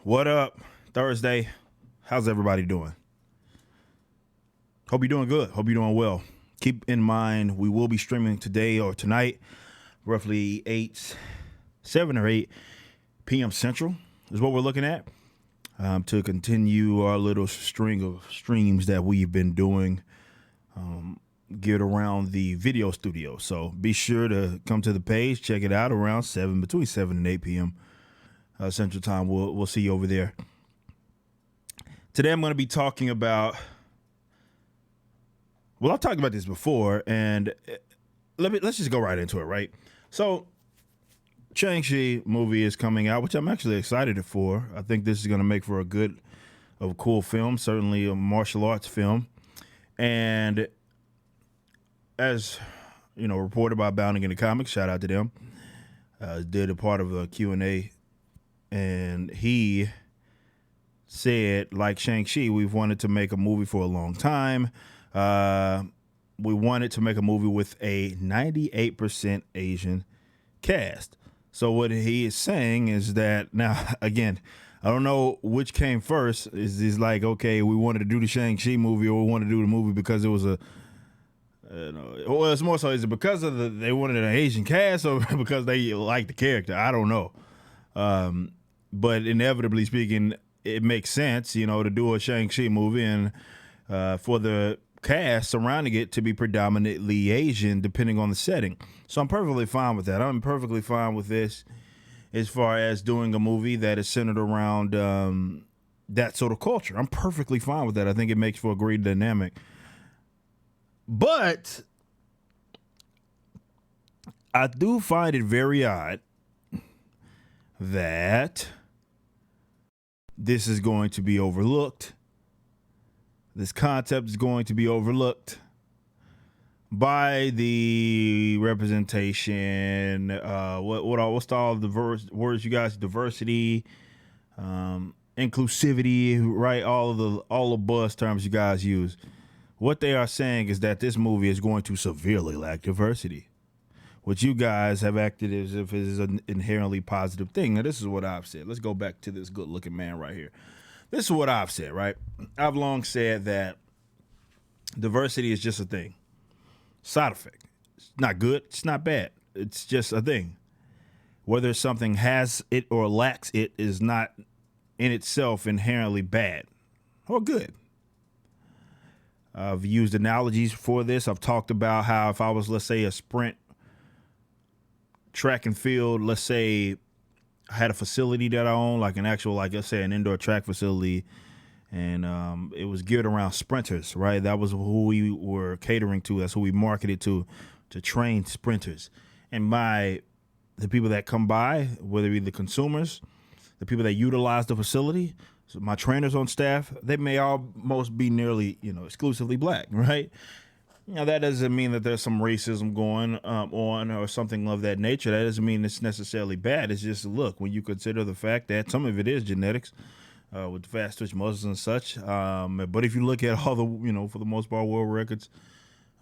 What up? Thursday. How's everybody doing? Hope you're doing good. Hope you're doing well. Keep in mind, we will be streaming today or tonight, roughly 7 or 8 p.m. Central is what we're looking at to continue our little string of streams that we've been doing geared around the video studio. So be sure to come to the page, check it out around between 7 and 8 p.m. Central Time. We'll see you over there. Today I'm going to be talking about. Well, I've talked about this before, and let's just go right into it, right? So, Shang-Chi movie is coming out, which I'm actually excited for. I think this is going to make for a cool film, certainly a martial arts film. And as you know, reported by Bounding in the Comics, shout out to them, did a part of a Q&A, and he said, like Shang-Chi, we've wanted to make a movie for a long time. We wanted to make a movie with a 98% Asian cast. So what he is saying is that, now, again, I don't know which came first. Is like, okay, we wanted to do the Shang-Chi movie, or we wanted to do the movie because it was well, it's more so, is it because of they wanted an Asian cast, or because they liked the character? I don't know. But inevitably speaking, it makes sense, to do a Shang-Chi movie and for the cast surrounding it to be predominantly Asian, depending on the setting. So I'm perfectly fine with that. I'm perfectly fine with this as far as doing a movie that is centered around that sort of culture. I'm perfectly fine with that. I think it makes for a great dynamic. But I do find it very odd that this is going to be overlooked. This concept is going to be overlooked by the representation. What's all the words you guys? Diversity, inclusivity, right? All the buzz terms you guys use. What they are saying is that this movie is going to severely lack diversity, which you guys have acted as if it is an inherently positive thing. Now, this is what I've said. Let's go back to this good-looking man right here. This is what I've said, right? I've long said that diversity is just a thing. Side effect. It's not good. It's not bad. It's just a thing. Whether something has it or lacks it is not in itself inherently bad or good. I've used analogies for this. I've talked about how if I was, let's say, a sprint track and field, let's say I had a facility that I own, like an actual, like let's say an indoor track facility, and it was geared around sprinters, right? That was who we were catering to. That's who we marketed to train sprinters. And the people that come by, whether it be the consumers, the people that utilize the facility, so my trainers on staff, they may almost be nearly, exclusively black, right? That doesn't mean that there's some racism going on or something of that nature. That doesn't mean it's necessarily bad. It's just, look, when you consider the fact that some of it is genetics with fast twitch muscles and such. But if you look at all the, for the most part, world records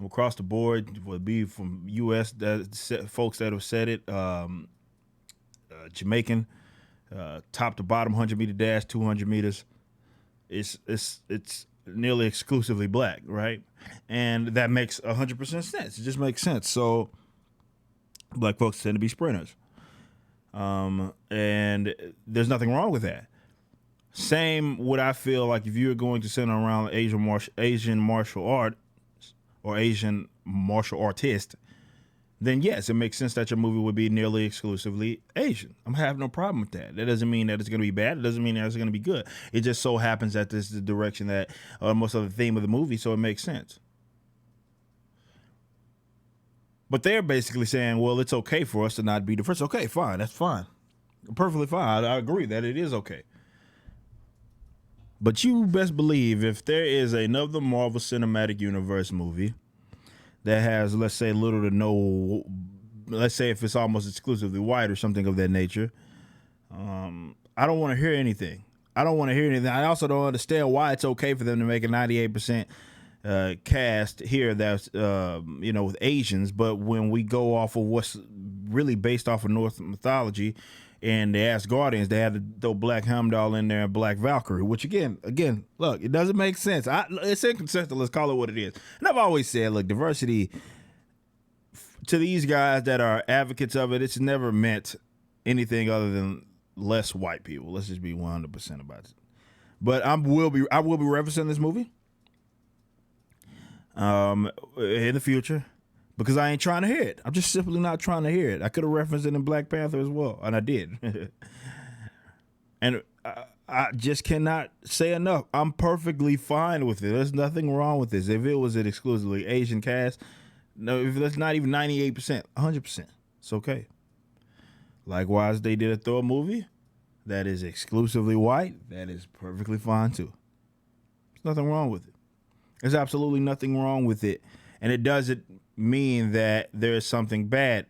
across the board, would be from U.S. Folks that have said it, Jamaican, top to bottom 100-meter dash, 200 meters. It's nearly exclusively black, right? And that makes 100% sense. It just makes sense. So black folks tend to be sprinters. And there's nothing wrong with that. Same would I feel like if you're going to center around Asian martial art or Asian martial artist, then yes, it makes sense that your movie would be nearly exclusively Asian. I'm having no problem with that. That doesn't mean that it's going to be bad. It doesn't mean that it's going to be good. It just so happens that this is the direction that most of the theme of the movie, so it makes sense. But they're basically saying, well, it's okay for us to not be diverse. Okay, fine. That's fine. Perfectly fine. I agree that it is okay. But you best believe if there is another Marvel Cinematic Universe movie that has, let's say, little to no, let's say if it's almost exclusively white or something of that nature, I don't want to hear anything. I I also don't understand why it's okay for them to make a 98% cast here that's, with Asians, but when we go off of what's really based off of Norse mythology And the Asgardians, they had to throw Black Heimdall in there and Black Valkyrie, which again, look, it doesn't make sense. It's inconsistent. Let's call it what it is. And I've always said, look, diversity to these guys that are advocates of it, it's never meant anything other than less white people. Let's just be 100% about it. But I will be referencing this movie in the future because I ain't trying to hear it. I'm just simply not trying to hear it. I could have referenced it in Black Panther as well, and I did. And I just cannot say enough. I'm perfectly fine with it. There's nothing wrong with this. If it was an exclusively Asian cast, no, if that's not even 98%, 100%, it's okay. Likewise, they did a Thor movie that is exclusively white. That is perfectly fine too. There's nothing wrong with it. There's absolutely nothing wrong with it. And it doesn't mean that there's something bad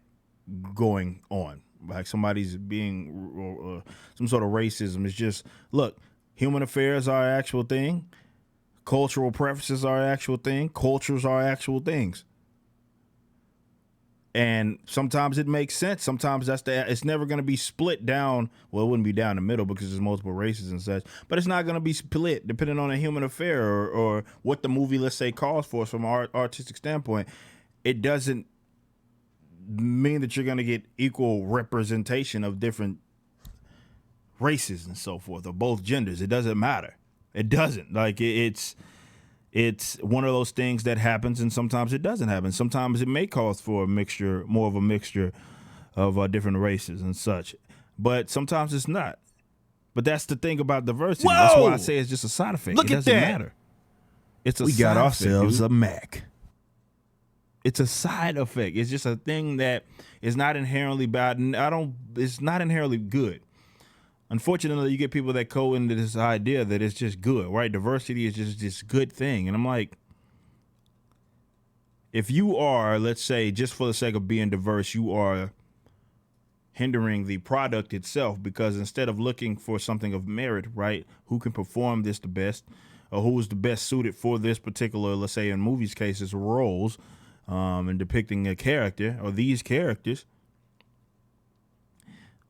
going on. Like somebody's being some sort of racism. It's just, look, human affairs are an actual thing. Cultural preferences are an actual thing. Cultures are actual things. And sometimes it makes sense. Sometimes it's never going to be split down. Well, it wouldn't be down the middle because there's multiple races and such. But it's not going to be split depending on a human affair or what the movie, let's say, calls for from an artistic standpoint. It doesn't mean that you're going to get equal representation of different races and so forth, or both genders. It doesn't matter. It doesn't. Like, it's one of those things that happens, and sometimes it doesn't happen. Sometimes it may cause for more of a mixture of different races and such. But sometimes it's not. But that's the thing about diversity. Whoa! That's why I say it's just a side effect. Look it at doesn't that. matter. It's a We side got effect, ourselves dude. a Mac. It's a side effect. It's just a thing that is not inherently bad. It's not inherently good. Unfortunately, you get people that go into this idea that it's just good, right? Diversity is just this good thing. And I'm like, if you are, let's say, just for the sake of being diverse, you are hindering the product itself, because instead of looking for something of merit, right, who can perform this the best, or who is the best suited for this particular, let's say in movies cases, roles, and depicting a character or these characters,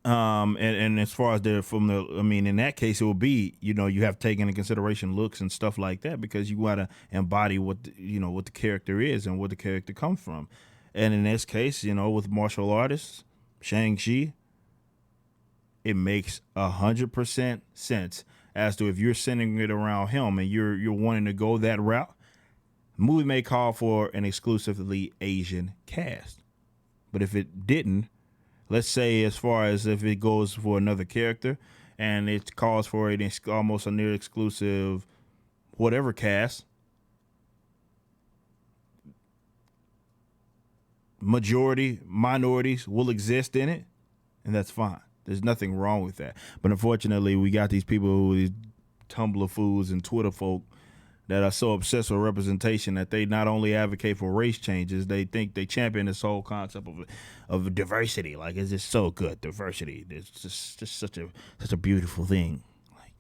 and as far as in that case, it will be, you have taken into consideration looks and stuff like that, because you want to embody what the character is and what the character comes from. And in this case, with martial artists, Shang-Chi, it makes 100% sense as to if you're centering it around him and you're wanting to go that route. The movie may call for an exclusively Asian cast, but if it didn't, let's say as far as if it goes for another character and it calls for almost a near exclusive whatever cast, majority, minorities will exist in it, and that's fine. There's nothing wrong with that. But unfortunately, we got these people, these Tumblr fools and Twitter folk, that are so obsessed with representation that they not only advocate for race changes, they think they champion this whole concept of diversity. Like, it's just so good, diversity. It's just such a beautiful thing. Like,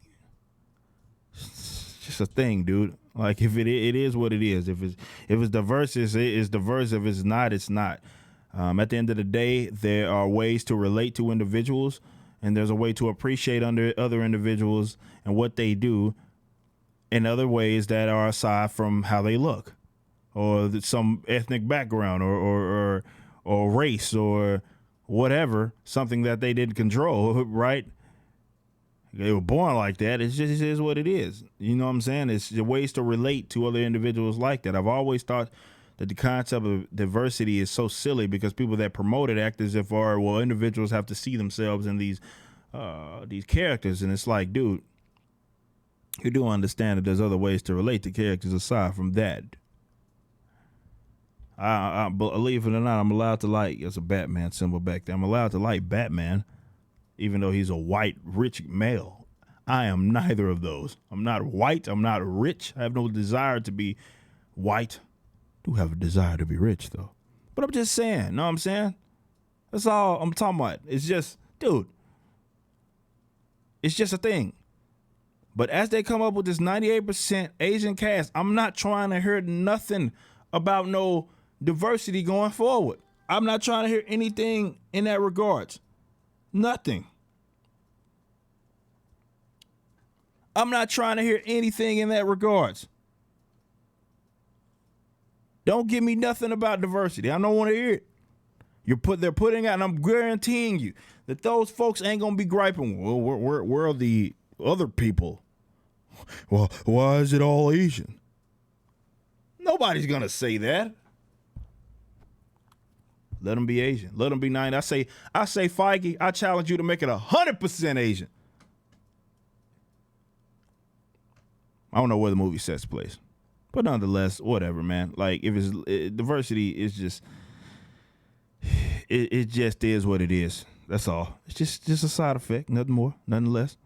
it's just a thing, dude. Like, if it is what it is. If it's diverse, it's diverse. If it's not, it's not. At the end of the day, there are ways to relate to individuals, and there's a way to appreciate other individuals and what they do in other ways that are aside from how they look, or some ethnic background, or race, or whatever, something that they didn't control, right? They were born like that. It just is what it is. You know what I'm saying? It's the ways to relate to other individuals like that. I've always thought that the concept of diversity is so silly, because people that promote it act as if, individuals have to see themselves in these characters, and it's like, dude, you do understand that there's other ways to relate to characters aside from that. I believe it or not, I'm allowed to like, it's a Batman symbol back there, I'm allowed to like Batman, even though he's a white, rich male. I am neither of those. I'm not white. I'm not rich. I have no desire to be white. I do have a desire to be rich, though. But I'm just saying, know what I'm saying? That's all I'm talking about. It's just, dude, it's just a thing. But as they come up with this 98% Asian cast, I'm not trying to hear nothing about no diversity going forward. I'm not trying to hear anything in that regards. Nothing. I'm not trying to hear anything in that regards. Don't give me nothing about diversity. I don't want to hear it. They're putting out, and I'm guaranteeing you that those folks ain't gonna be griping. Well, where are the other people? Well, why is it all Asian? Nobody's gonna say that. Let them be Asian. Let them be 90. I say, Feige, I challenge you to make it 100% Asian. I don't know where the movie sets place, but nonetheless, whatever, man. Like if diversity is just, it just is what it is. That's all. It's just a side effect, nothing more, nothing less.